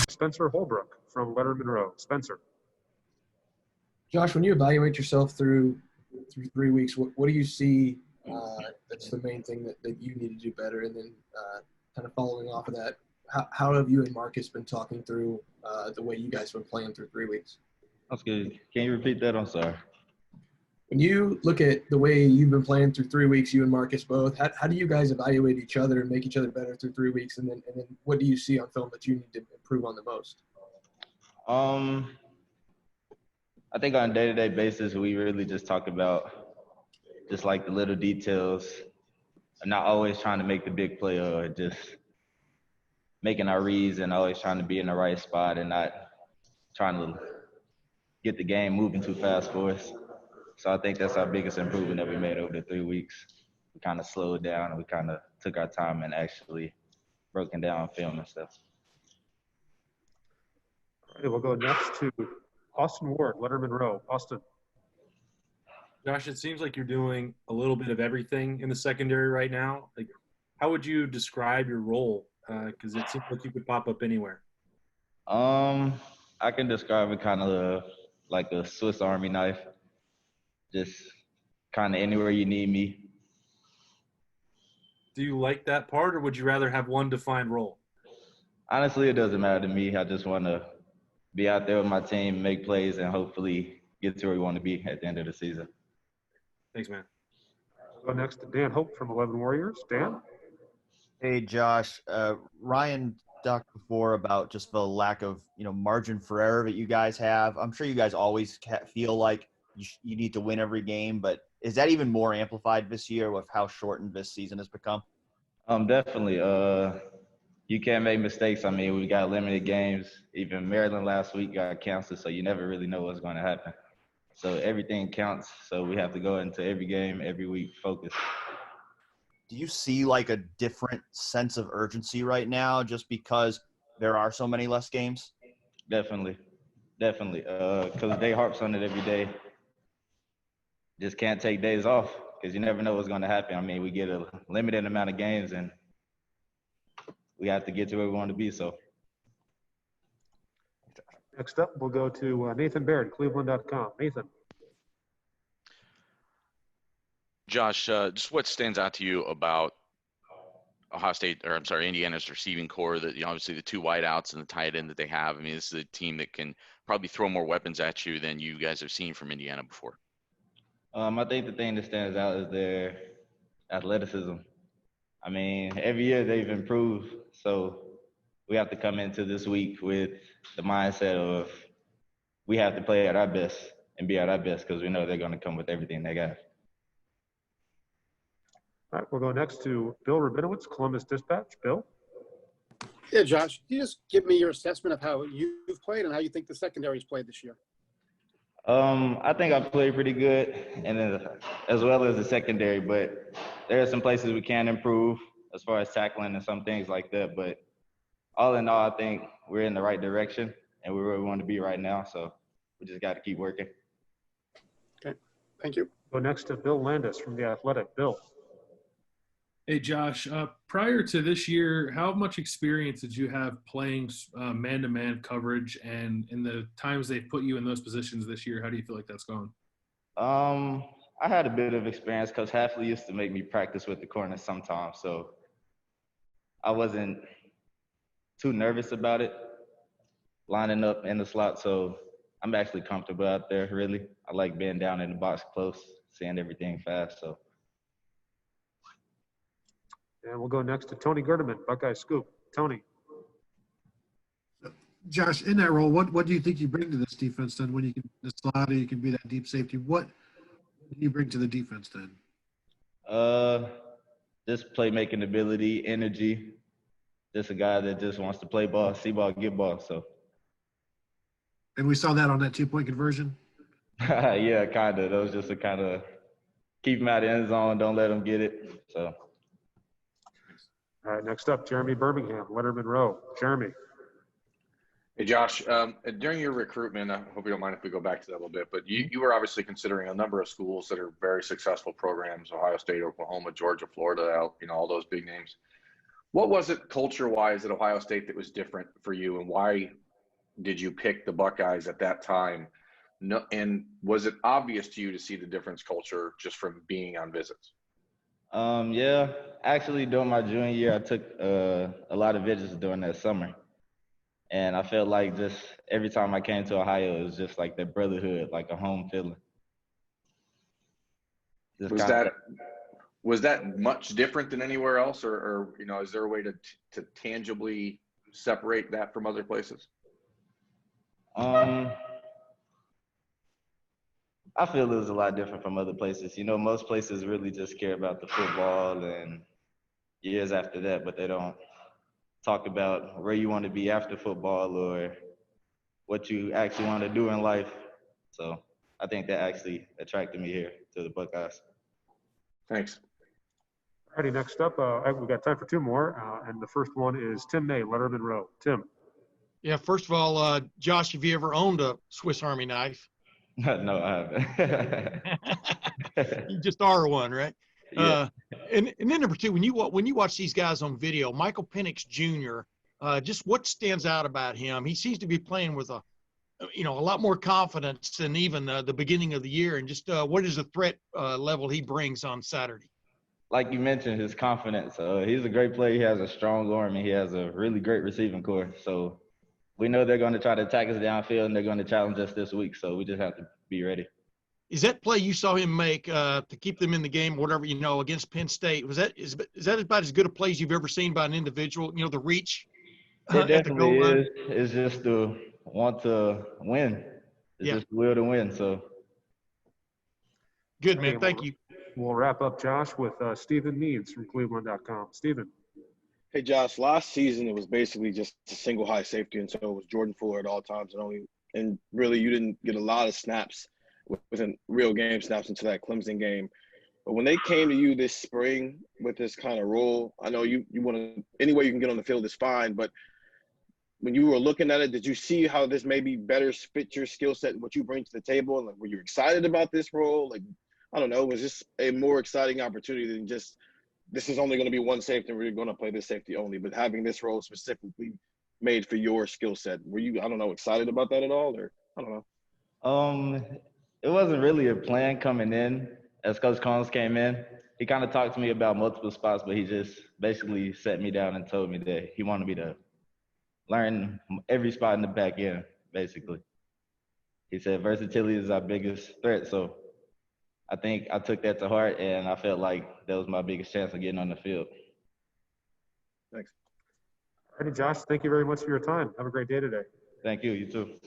Spencer Holbrook from Letterman Row. Spencer. Josh, when you evaluate yourself through 3 weeks, what do you see that's the main thing that you need to do better? And then kind of following off of that, how have you and Marcus been talking through the way you guys have been playing through 3 weeks? That's good. Can you repeat that? I'm sorry. When you look at the way you've been playing through 3 weeks, you and Marcus both, how do you guys evaluate each other and make each other better through 3 weeks? And then what do you see on film that you need to improve on the most? I think on a day-to-day basis, we really just talk about just like the little details, not always trying to make the big play or just making our reads and always trying to be in the right spot and not trying to get the game moving too fast for us. So I think that's our biggest improvement that we made over the 3 weeks. We kind of slowed down and we kind of took our time and actually broken down film and stuff. All right, we'll go next to Austin Ward, Letterman Row. Austin. Josh, it seems like you're doing a little bit of everything in the secondary right now. Like, how would you describe your role? Because it seems like you could pop up anywhere. I can describe it kind of like a Swiss Army knife. Just kind of anywhere you need me. Do you like that part, or would you rather have one defined role? Honestly, it doesn't matter to me. I just want to be out there with my team, make plays, and hopefully get to where we want to be at the end of the season. Thanks, man. We'll go next to Dan Hope from 11 Warriors. Dan? Hey, Josh. Ryan talked before about just the lack of, margin for error that you guys have. I'm sure you guys always feel like you need to win every game, but is that even more amplified this year with how shortened this season has become? Definitely. You can't make mistakes. I mean, we got limited games. Even Maryland last week got canceled, so you never really know what's going to happen. So everything counts. So we have to go into every game, every week, focused. Do you see like a different sense of urgency right now just because there are so many less games? Definitely. Because they harps on it every day. Just can't take days off because you never know what's going to happen. I mean, we get a limited amount of games and we have to get to where we want to be. So Next up, we'll go to Nathan Baird, Cleveland.com. Nathan. Josh, just what stands out to you about Indiana's receiving core? That obviously the two wideouts and the tight end that they have. I mean, this is a team that can probably throw more weapons at you than you guys have seen from Indiana before. I think the thing that stands out is their athleticism. I mean, every year they've improved, so we have to come into this week with the mindset of we have to play at our best and be at our best because we know they're going to come with everything they got. All right, we'll go next to Bill Rabinowitz, Columbus Dispatch. Bill? Yeah, Josh, can you just give me your assessment of how you've played and how you think the secondary's played this year? I think I played pretty good, and then as well as the secondary, but there are some places we can improve as far as tackling and some things like that. But all in all, I think we're in the right direction, and we're where we want to be right now. So we just got to keep working. Okay, thank you. Go next to Bill Landis from The Athletic. Bill. Hey, Josh, prior to this year, how much experience did you have playing man-to-man coverage, and in the times they've put you in those positions this year, how do you feel like that's gone? I had a bit of experience because Hafley used to make me practice with the corners sometimes, so I wasn't too nervous about it, lining up in the slot, so I'm actually comfortable out there, really. I like being down in the box close, seeing everything fast, so. And we'll go next to Tony Gerdeman, Buckeye Scoop. Tony. Josh, in that role, what do you think you bring to this defense then when you can the slot or you can be that deep safety? What do you bring to the defense then? Just playmaking ability, energy. Just a guy that just wants to play ball, see ball, get ball. So. And we saw that on that 2-point conversion? Yeah, kind of. That was just a kind of keep him out of the end zone, don't let him get it. So. All right, next up, Jeremy Birmingham, Letterman Row. Jeremy. Hey, Josh, during your recruitment, I hope you don't mind if we go back to that a little bit, but you were obviously considering a number of schools that are very successful programs, Ohio State, Oklahoma, Georgia, Florida, all those big names. What was it culture-wise at Ohio State that was different for you, and why did you pick the Buckeyes at that time? No, and was it obvious to you to see the difference culture just from being on visits? Yeah, actually during my junior year, I took a lot of visits during that summer. And I felt like just every time I came to Ohio, it was just like that brotherhood, like a home feeling. Just Was kind that was that much different than anywhere else, or is there a way to tangibly separate that from other places? I feel it was a lot different from other places. Most places really just care about the football and years after that, but they don't talk about where you want to be after football or what you actually want to do in life. So I think that actually attracted me here to the Buckeyes. Thanks. Alrighty, next up, we've got time for two more, and the first one is Tim May, Letterman Row. Tim. Yeah, first of all, Josh, have you ever owned a Swiss Army knife? No, I haven't. You just are one, right? Yeah. And then number two, when you watch these guys on video, Michael Penix Jr., just what stands out about him? He seems to be playing with a lot more confidence than even the beginning of the year. And just what is the threat level he brings on Saturday? Like you mentioned, his confidence. He's a great player. He has a strong arm, and he has a really great receiving core. So we know they're going to try to attack us downfield, and they're going to challenge us this week. So we just have to be ready. Is that play you saw him make to keep them in the game, whatever, against Penn State, is that about as good a play as you've ever seen by an individual, the reach It at the goal definitely line? is. It's just the want to win. It's Yeah. just the will to win. So Good, man. Thank you. We'll wrap up, Josh, with Stephen Meads from Cleveland.com. Stephen. Hey, Josh, last season it was basically just a single high safety, and so it was Jordan Fuller at all times, and really you didn't get a lot of snaps within real game snaps into that Clemson game. But when they came to you this spring with this kind of role, I know you want to any way you can get on the field is fine, but when you were looking at it, did you see how this maybe better fit your skill set and what you bring to the table? And were you excited about this role? I don't know, was this a more exciting opportunity than just this is only going to be one safety and we're going to play this safety only, but having this role specifically made for your skill set? Were you, I don't know, excited about that at all, or I don't know? It wasn't really a plan coming in. As Coach Combs came in, he kind of talked to me about multiple spots, but he just basically sat me down and told me that he wanted me to learn every spot in the back end, basically. He said versatility is our biggest threat, so I think I took that to heart, and I felt like that was my biggest chance of getting on the field. Thanks. All righty, Josh, thank you very much for your time. Have a great day today. Thank you. You too.